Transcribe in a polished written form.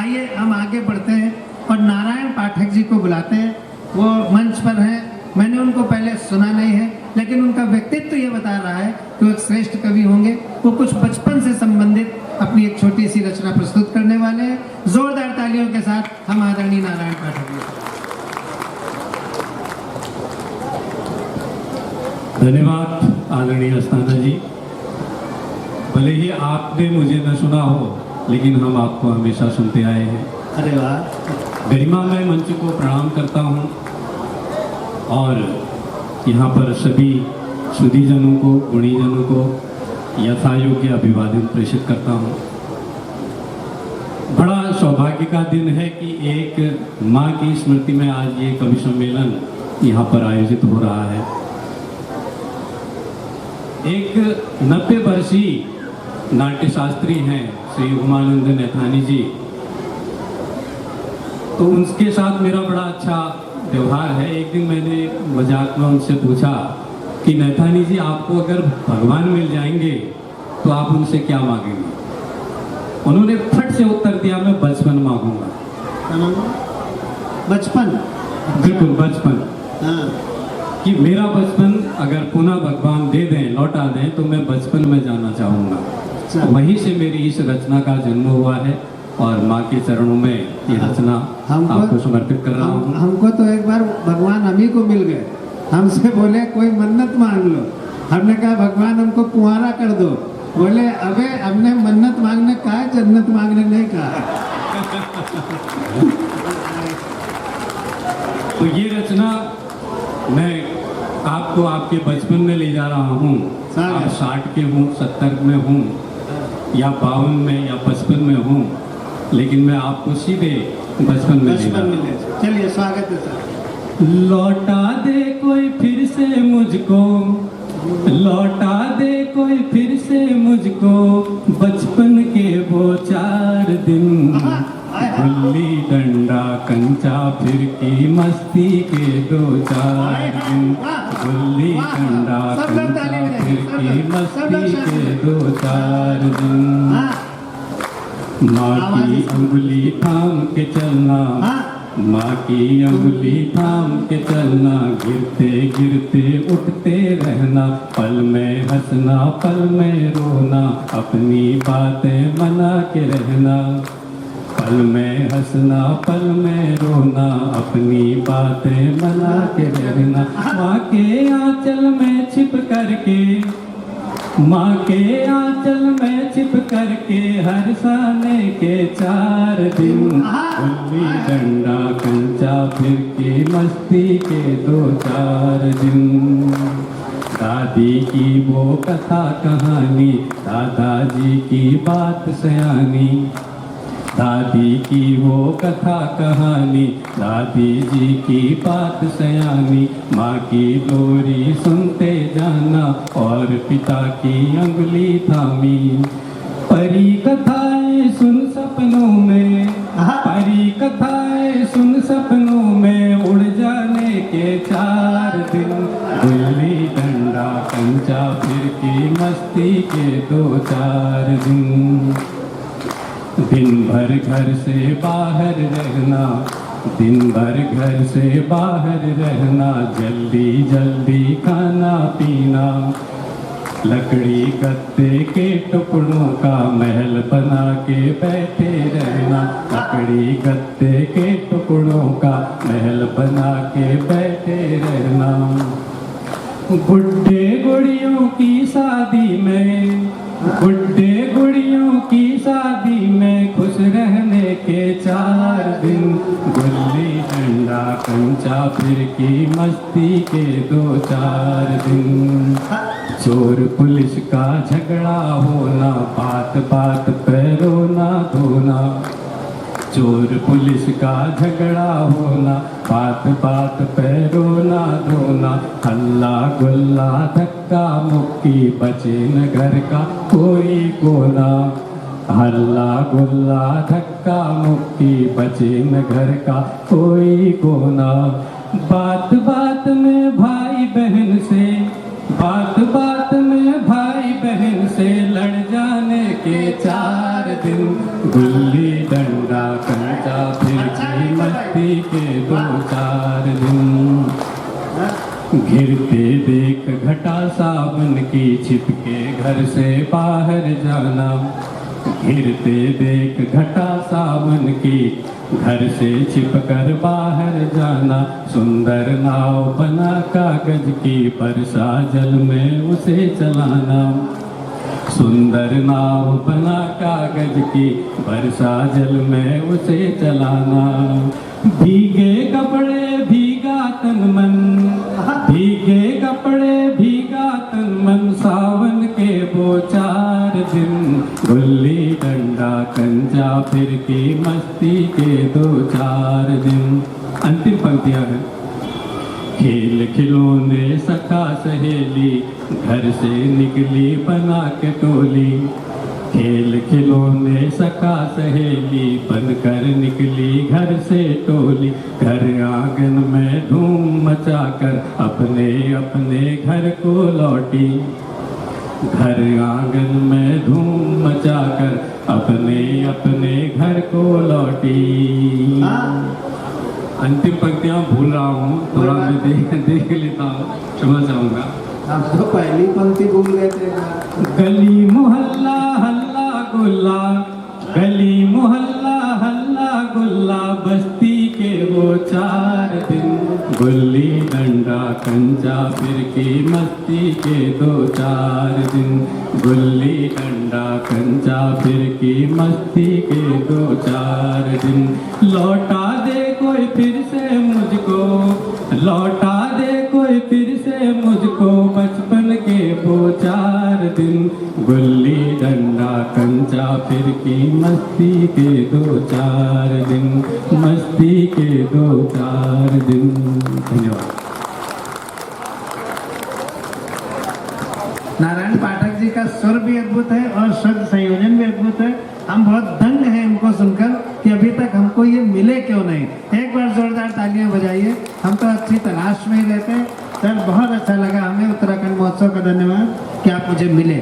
आइए हम आगे बढ़ते हैं और नारायण पाठक जी को बुलाते हैं। वो मंच पर हैं, मैंने उनको पहले सुना नहीं है, लेकिन उनका व्यक्तित्व ये बता रहा है कि वो एक श्रेष्ठ कवि होंगे। वो कुछ बचपन से संबंधित अपनी एक छोटी सी रचना प्रस्तुत करने वाले हैं। जोरदार तालियों के साथ हम आदरणीय नारायण पाठक जी। धन्यवाद आदरणीय अस्थाना जी। भले ही आपने मुझे न सुना हो, लेकिन हम आपको हमेशा सुनते आए हैं। अरे वाह। गरिमामय मंच को प्रणाम करता हूँ और यहाँ पर सभी सुधीजनों को, गुणीजनों को यथायोग्य अभिवादन प्रेषित करता हूँ। बड़ा सौभाग्य का दिन है कि एक माँ की स्मृति में आज ये कवि सम्मेलन यहाँ पर आयोजित हो रहा है। एक 90 वर्षीय नाट्य शास्त्री हैं श्री उमानंद नैथानी जी, तो उनके साथ मेरा बड़ा अच्छा व्यवहार है। एक दिन मैंने मजाक में उनसे पूछा कि नैथानी जी, आपको अगर भगवान मिल जाएंगे तो आप उनसे क्या मांगेंगे? उन्होंने फट से उत्तर दिया, मैं बचपन मांगूंगा। बचपन? बिल्कुल बचपन। हाँ। कि मेरा बचपन अगर पुनः भगवान दे दें, लौटा दें, तो मैं बचपन में जाना चाहूँगा। वहीं से मेरी इस रचना का जन्म हुआ है और माँ के चरणों में ये रचना आपको समर्पित कर रहा हूँ। हमको तो एक बार भगवान हम ही को मिल गए, हमसे बोले कोई मन्नत मांग लो। हमने कहा भगवान हमको कुंवारा कर दो। बोले अबे हमने मन्नत मांगने कहा, जन्नत मांगने नहीं कहा। तो ये रचना मैं आपको आपके बचपन में ले जा रहा हूँ। आप 60 के हूँ, 70 में हूँ, या 52 में या 55 में हूँ, लेकिन मैं आपको सीधे बचपन में ले। चलिए स्वागत है सर। लौटा दे कोई फिर से मुझको, लौटा दे कोई फिर से मुझको, बचपन के वो 4 दिन। गुल्ली डंडा कंचा फिर की मस्ती के 2-4 दिन। गुल्ली डंडा कंचा फिर की मस्ती के 2-4 दिन। माँ की अंगुली थाम के चलना, माँ की अंगुली थाम के चलना, गिरते गिरते उठते रहना, पल में हंसना पल में रोना, अपनी बातें मना के रहना। पल में हंसना पल में रोना, अपनी बातें मना के रहना। माँ के आंचल में छिप करके, माँ के आंचल में छिप करके, हर साने के 4 दिन। गुल्ली डंडा कंचा फिर की मस्ती के 2-4 दिन। दादी की वो कथा कहानी, दादाजी की बात सयानी, दादी की वो कथा कहानी, दादी जी की बात सयानी। माँ की लोरी सुनते जाना और पिता की अंगुली थामी। परी कथाएं सुन सपनों में, परी कथाएं सुन सपनों में, उड़ जाने के 4 दिन। गुल्ली डंडा कंचा फिर की मस्ती के 2-4 दिन। दिन भर घर से बाहर रहना, दिन भर घर से बाहर रहना, जल्दी जल्दी खाना पीना, लकड़ी गत्ते के टुकड़ों का महल बना के बैठे रहना, लकड़ी गत्ते के टुकड़ों का महल बना के बैठे रहना। बुढ़े गुड़ियों की शादी में, बुढ़े गुड़ियों की शादी में, खुश रहने के 4 दिन। गुल्ली डंडा कंचा फिर की मस्ती के 2-4 दिन। चोर पुलिस का झगड़ा होना, बात बात पे रोना धोना, चोर पुलिस का झगड़ा होना, बात बात पे रोना धोना, हल्ला गुल्ला धक्का मुक्की, बचे न घर का कोई कोना। हल्ला गुल्ला धक्का मुक्की, बचे न घर का कोई कोना। बात बात में भाई बहन से, बात बात में भाई बहन से, लड़ जाने के 4 दिन। गुल्ली डंडा कंचा फिर की मस्ती के 2-4 दिन। घिरते देख घटा सावन की छिपके घर से बाहर जाना। घिरते देख घटा सावन की घर से छिपकर बाहर जाना। सुंदर नाव बना कागज की बरसा जल में उसे चलाना। सुंदर नाव बना कागज की बरसा जल में उसे चलाना। भीगे कपड़े भीगा तन मन, भीगे कपड़े भीगा तन मन, सावन के 2-4 दिन। गुल्ली डंडा कंचा फिर की मस्ती के 2-4 दिन। अंतिम पंक्तियां हैं। खेल खिलौने सखा सहेली घर से निकली बना के टोली। खेल खिलौने सखा सहेली बनकर निकली घर से टोली। घर आंगन में धूम मचाकर अपने अपने घर को लौटी। घर आंगन में धूम मचाकर अपने अपने घर को लौटी। अंतिम पंक्तियां भूल रहा हूँ, थोड़ा मैं देख लेता हूँ, क्षमा चाहूंगा। आप तो पहली पंक्ति भूल गए थे। गली मोहल्ला हल्ला गुल्ला, गली मोहल्ला हल्ला गुल्ला, बस्ती के 2-4 दिन। गुल्ली डंडा कंचा फिर की मस्ती के 2-4 दिन। गुल्ली डंडा कंचा फिर की मस्ती के 2-4 दिन। लौटा दे कोई फिर से मुझको, लौटा दे कोई फिर से मुझको, बचपन के 2-4 दिन। गुल्ली डंडा कंचा फिर की मस्ती के 2-4 दिन। मस्ती के 2-4 दिन। धन्यवाद। नारायण पाठक जी का स्वर भी अद्भुत है और शब्द संयोजन भी अद्भुत है। हम बहुत दंग हैं इनको सुनकर कि अभी तक हमको ये मिले क्यों नहीं। एक बार जोरदार तालियां बजाइए। हम तो अच्छी तलाश में ही रहते हैं। सर बहुत अच्छा लगा हमें। उत्तराखंड महोत्सव का धन्यवाद कि आप मुझे मिले।